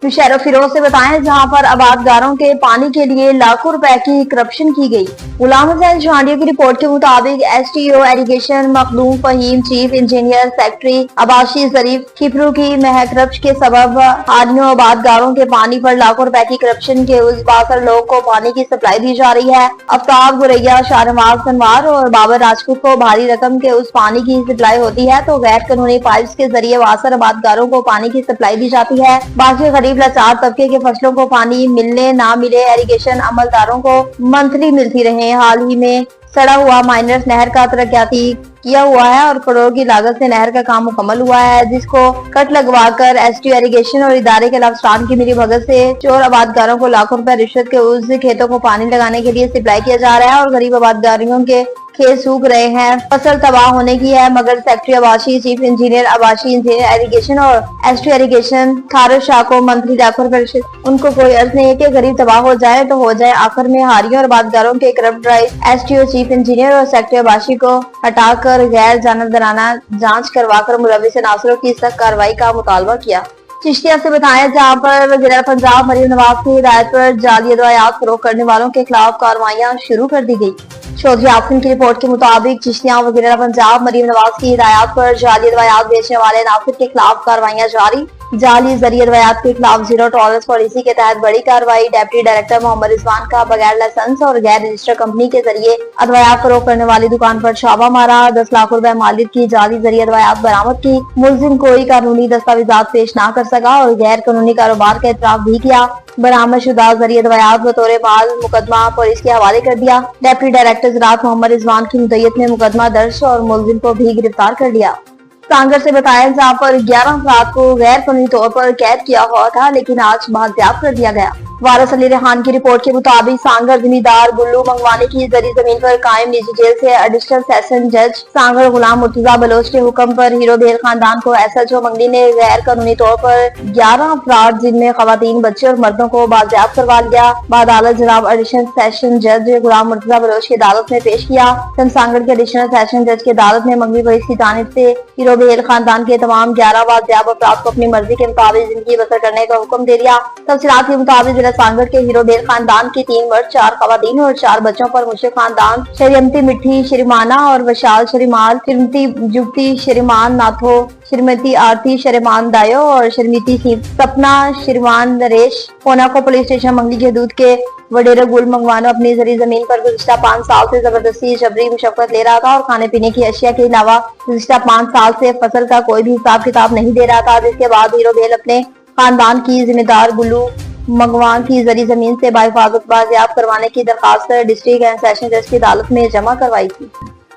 शहरों फिरोज से बताएं, जहां पर आबादगारों के पानी के लिए लाखों रुपए की करप्शन की गई। गुलाम हुसैन जहांडिया की रिपोर्ट के मुताबिक STO irrigation Makhdoom Fahim, chief engineer secretary अबाशी जरीफ खिपरू की महकरप्श के सबब हारियों आबादगारों के पानी पर लाखों रुपए की करप्शन के उस बासर लोग को पानी की सप्लाई दी जा रही है। आफ्ताब गुरैया, शाहनवाज सनवार और बाबर राजपूत को भारी रकम के उस पानी की सप्लाई होती है तो गैर कानूनी पाइप्स के जरिए वासर आबादगारों को पानी की सप्लाई दी जाती है। बाकी गरीब लाचार तबके के फसलों को पानी मिलने ना मिले, एरीगेशन अमलदारों को मंथली मिलती रहे। हाल ही में सड़ा हुआ माइनर्स नहर का तरक्याती किया हुआ है और करोड़ की लागत से नहर का काम मुकम्मल हुआ है, जिसको कट लगवाकर एसटीओ एरीगेशन और इदारे के अफसरान की मिली भगत से चोर आबादगारों को लाखों रुपए रिश्वत के उस खेतों को पानी लगाने के लिए सप्लाई किया जा रहा है और गरीब आबादगारियों के खेत सूख रहे हैं, फसल तबाह होने की है। मगर सेक्रेटरी आबाशी, चीफ इंजीनियर आबाशी, इंजीनियर एरीगेशन और एसटीओ एरीगेशन थारो शाह को मंथली लाखों रुपए, उनको कोई अर्ज नहीं है कि गरीब तबाह हो जाए तो हो जाए। आखिर में हारियों और आबादगारों के corrupt drive STO, chief engineer और सेक्रेटरी आबाशी को हटाकर गैर जानबदाराना जांच करवाकर मुलविस अनासरों की सख्त कार्रवाई का मुतालबा किया। चिश्तिया से बताया, जहां पर वज़ीर पंजाब मरीम नवाज की हिदायत पर जाली अदवायात फरोख्त करने वालों के खिलाफ कार्रवाइयां शुरू कर दी गई। चौधरी आफरीन की रिपोर्ट के मुताबिक चिश्तिया वज़ीर पंजाब मरीम नवाज की हिदायत पर जाली अदवायात बेचने वाले नासिर के खिलाफ कार्रवाइयां जारी। जाली जरिए अदवायात के खिलाफ जीरो टॉलरेंस पॉलिसी के तहत बड़ी कार्रवाई। डिप्टी डायरेक्टर मोहम्मद रिजवान का बगैर लाइसेंस और गैर रजिस्टर्ड कंपनी के जरिए अदवायात फरोख्त करने वाली दुकान पर छापा मारा। 10 लाख रुपए मालिक की जाली जरिए अदवायात बरामद की। मुलजिम कोई कानूनी दस्तावेजात पेश न कर सका और गैर कानूनी कारोबार का इतराफ भी किया। बरामद शुदा जरिए अदवायात बतौर माल मुकदमा पुलिस के हवाले कर दिया। डिप्टी डायरेक्टर ज़राअत मोहम्मद रिजवान की मुद्दत में मुकदमा दर्ज और मुलजिम को भी गिरफ्तार कर लिया। सांगर से बताया, जहां पर 11 अफराद को गैर कानूनी तौर पर कैद किया हुआ था लेकिन आज बाजियाब कर दिया गया। वारिस अली रेहान की रिपोर्ट के मुताबिक सांगर जमींदार गुल्लू मंगवाने की जरी जमीन पर कायम निजी जेल से एडिशनल सेशन जज सांगर गुलाम मुर्तजा बलोच के हुक्म पर हीरो बेल खानदान को एसएचओ मंगली ने गैर कानूनी तौर पर 11 अफराद जिनमें खवातीन, बच्चे और मर्दों को बाजियाब करवा लिया। बादालत जनाब एडिशनल सेशन जज गुलाम मुर्तजा बलोच की अदालत में पेश किया। सांगर के एडिशनल सेशन जज की अदालत ने मंगली पुलिस की जानिब से हीरो बेल खानदान के तमाम 11 बाजियाब अफराद को अपनी मर्जी के मुताबिक जिंदगी बसर करने का हुक्म दे दिया। तफसीलात के मुताबिक सांगर के हीरो बेल खानदान की 3 मर्द, 4 खवातीन और 4 बच्चों पर मुश्किल खानदान शरीमती मिट्टी शरीमाना और वशाल शरीमाल, श्रीमती जुगती शरीमान नाथो, श्रीमती आरती शरीमान दायो और श्रीमती सपना शरीमान नरेश कोना को पुलिस स्टेशन मंगली की हदूद के वडेरा गुल मंगवानो अपनी जरी जमीन पर गुज़िश्ता 5 साल से जबरदस्ती जबरी मुशक्कत ले रहा था और खाने पीने की अशिया के अलावा गुज़िश्ता 5 साल से फसल का कोई भी हिसाब किताब नहीं दे रहा था, जिसके बाद हीरो बेल अपने खानदान की जिम्मेदार गुल्लू मंगवान की जरी जमीन से बाहिफाजत बाजियाब करवाने की दरखास्त डिस्ट्रिक्ट एंड सेशन जज की अदालत में जमा करवाई थी।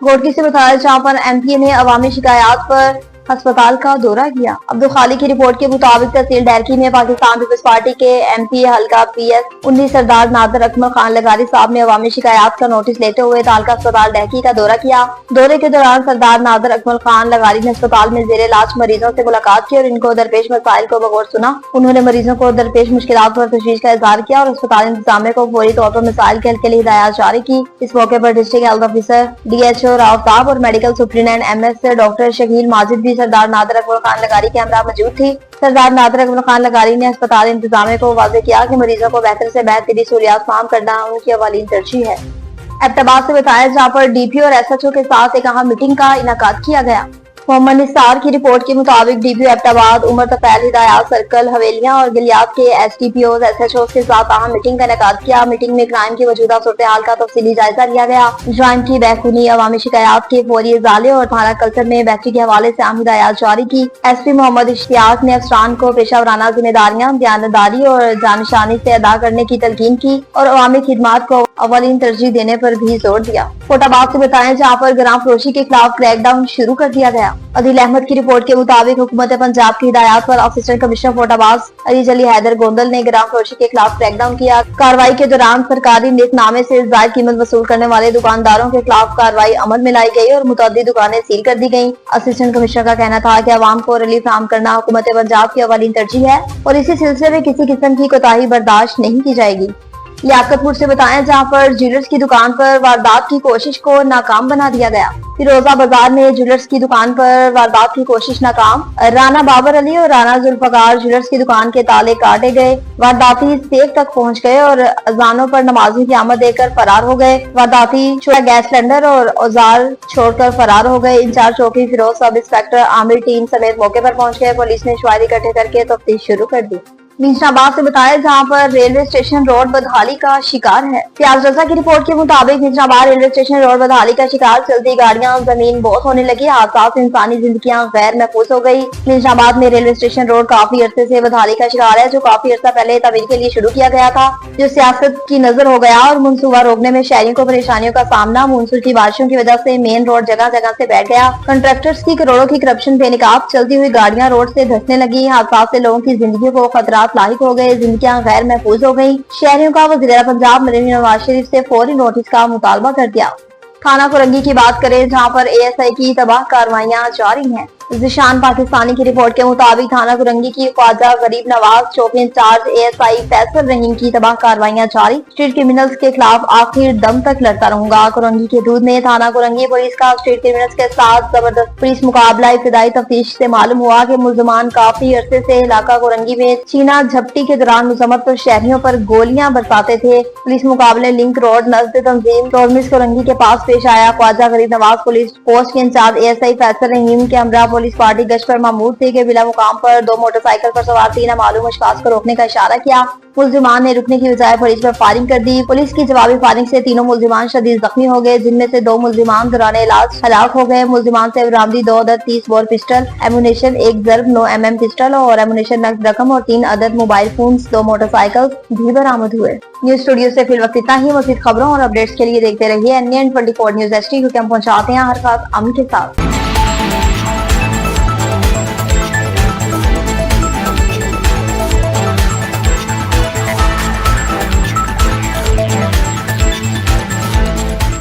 गोडकी से बताया, जहाँ पर एमपी ने अवामी शिकायत पर अस्पताल का दौरा किया। अब्दुल खालिक की रिपोर्ट के मुताबिक तहसील डैरकी में पाकिस्तान पीपल्स पार्टी के एमपी हल्का PS 19 सरदार नादर अकमल खान लगारी साहब ने अवामी शिकायत का नोटिस लेते हुए तालका अस्पताल डैरकी का दौरा किया। दौरे के दौरान सरदार नादर अकमल खान लगारी ने अस्पताल में जेर इलाज मरीजों से मुलाकात की और इनको दरपेश मसाइल को बगौर सुना। उन्होंने मरीजों को दरपेश मुश्किलात पर तशवीश का इजहार किया और अस्पताल इंतजामिया को फौरी तौर पर मसाइल के हल के लिए हिदायत जारी की। इस मौके पर डिस्ट्रिक्ट हेल्थ ऑफिसर DHO रावताब और medical superintendent MS doctor Shakeel Majid भी सरदार नादर अकमल खान लगारी के हमरा मौजूद थी। सरदार नादर अकमल खान लगारी ने अस्पताल इंतजामिया को वाज़ेह किया कि मरीजों को बेहतर से बेहतरीन सहूलियात फराहम करना उनकी अवलीन तरजीह है। एबटाबाद से बताया, जहाँ पर DPO और SHO के साथ एक अहम मीटिंग का इनेकाद किया गया। मोहम्मद निसार की रिपोर्ट के मुताबिक DPO एबटाबाद उमर तफैल हिदायत सर्कल हवेलियां और गिलियात के SDPOs SHOs के साथ अहम मीटिंग का इनेकाद किया। मीटिंग में क्राइम की मौजूदा सूरत हाल का तफसीली जायजा लिया गया। ज्वाइन की बैखुनी अवामी शिकायत के फौरी इजाले और थाना कल्चर में बेहतरी के हवाले से अहम हिदायत जारी की। SP मोहम्मद इश्तियाक ने अफसरान को पेशा वराना जिम्मेदारियां दयानतदारी और जानशानी से अदा करने की तलकीन की और अवामी खिदमात को अवलीन तरजीह देने पर भी जोर दिया। फोटाबाद से बताएं, जहाँ पर ग्राम फरोशी के खिलाफ क्रैकडाउन शुरू कर दिया गया। अदिल अहमद की रिपोर्ट के मुताबिक हुकूमत पंजाब की हिदायत पर असिस्टेंट कमिश्नर फोटाबाद अली जली हैदर गोंदल ने ग्राम फरोशी के खिलाफ क्रैकडाउन किया। कार्रवाई के दौरान सरकारी नीतनामे से जायद कीमत वसूल करने वाले दुकानदारों के खिलाफ कार्रवाई अमल में लाई गई और मुतअद्दिद दुकानें सील कर दी गयी। असिस्टेंट कमिश्नर का कहना था कि अवाम को रिलीफ फराहम करना हुकूमत पंजाब की अवलीन तरजीह है और इसी सिलसिले में किसी किस्म की कोताही बर्दाश्त नहीं की जाएगी। लियाकतपुर से बताएं, जहां पर ज्वेलर्स की दुकान पर वारदात की कोशिश को नाकाम बना दिया गया। फिरोजा बाजार में ज्वेलर्स की दुकान पर वारदात की कोशिश नाकाम। राना बाबर अली और राना जुल्फकार ज्वेलर्स की दुकान के ताले काटे गए। वारदाती सेफ तक पहुंच गए और अजानों पर नमाजी की आमद देकर फरार हो गए। वारदाती छोटा गैस सिलेंडर और औजार छोड़कर फरार हो गए। इंचार्ज चौकी Firoz sub inspector Aamir team समेत मौके पर पहुंच गए। पुलिस ने शवाहिद इकट्ठे करके तफ्तीश शुरू कर दी। निजामाबाद से बताया, जहां पर रेलवे स्टेशन रोड बदहाली का शिकार है। प्याज रजा की रिपोर्ट के मुताबिक निजामाबाद रेलवे स्टेशन रोड बदहाली का शिकार चलती गाड़ियां जमीन बहुत होने लगी। हादसा से इंसानी जिंदगियां गैर महफूज हो गई। निजामाबाद में रेलवे स्टेशन रोड काफी अरसे से बदहाली का शिकार है, जो काफी अरसा पहले तमीर के लिए शुरू किया गया था, जो सियासत की नजर हो गया और मनसूबा रोकने में शहरियों को परेशानियों का सामना मानसून की बारिशों की वजह से मेन रोड जगह जगह से बैठ गया। कंट्रैक्टर्स की करोड़ों की करप्शन बेनकाब चलती हुई गाड़ियां रोड से धंसने लगी। हादसा से लोगों की जिंदगी को खतरा लाहिक हो गए, जिंदगियां गैर महफूज हो गयी। शहरियों का वज़ीर पंजाब नवाज शरीफ से फौरी नोटिस का मुतालबा कर दिया। थाना कोरंगी की बात करें, जहां पर एएसआई की तबाह कार्रवाइयां जारी हैं। जिशान पाकिस्तानी की रिपोर्ट के मुताबिक थाना कुरंगी की ख्वाजा गरीब नवाज चौकी इंचार्ज एएसआई फैसल रहीम की तबाह कार्रवाइयां जारी। स्ट्रीट क्रिमिनल्स के खिलाफ आखिर दम तक लड़ता रहूंगा। कुरंगी की हदूद में थाना कुरंगी पुलिस का स्ट्रीट क्रिमिनल्स के साथ जबरदस्त पुलिस मुकाबला। इब्तदाई तफ्तीश से मालूम हुआ कि मुलजमान काफी अरसे से इलाका कुरंगी में चीना झपटी के दौरान मुजम्मत पर शहरियों पर गोलियां बरसाते थे। पुलिस मुकाबले लिंक रोड नजद तंजीम रोडमिस कुरंगी के पास पेश आया। ख्वाजा गरीब नवाज पुलिस पोस्ट के इंचार्ज एएसआई फैसल रहीम के हमरा पुलिस पार्टी गश्त पर मामूर थे कि बिला मुकाम पर दो मोटरसाइकिल पर सवार तीन नामालूम अशखास को रोकने का इशारा किया। मुलजिमान ने रुकने की बजाय पुलिस पर फायरिंग कर दी। पुलिस की जवाबी फायरिंग से तीनों मुलजिमान शदीद जख्मी हो गए, जिनमें से दो मुलजिमान दौरान इलाज हलाक हो गए। मुलजिमान से बरामदी 2 अदद 30 bore pistol, ammunition 1 ज़र्ब 9 mm pistol और एमुनेशन नकद रकम और 3 अदद मोबाइल फोन 2 मोटरसाइकिल भी बरामद हुए। न्यूज स्टूडियो से फिल वक्त इतना ही। मज़ीद खबरों और अपडेट्स के लिए देखते रहिए NN24 न्यूज HD, क्योंकि हम पहुंचाते हैं हर खास अमन के साथ।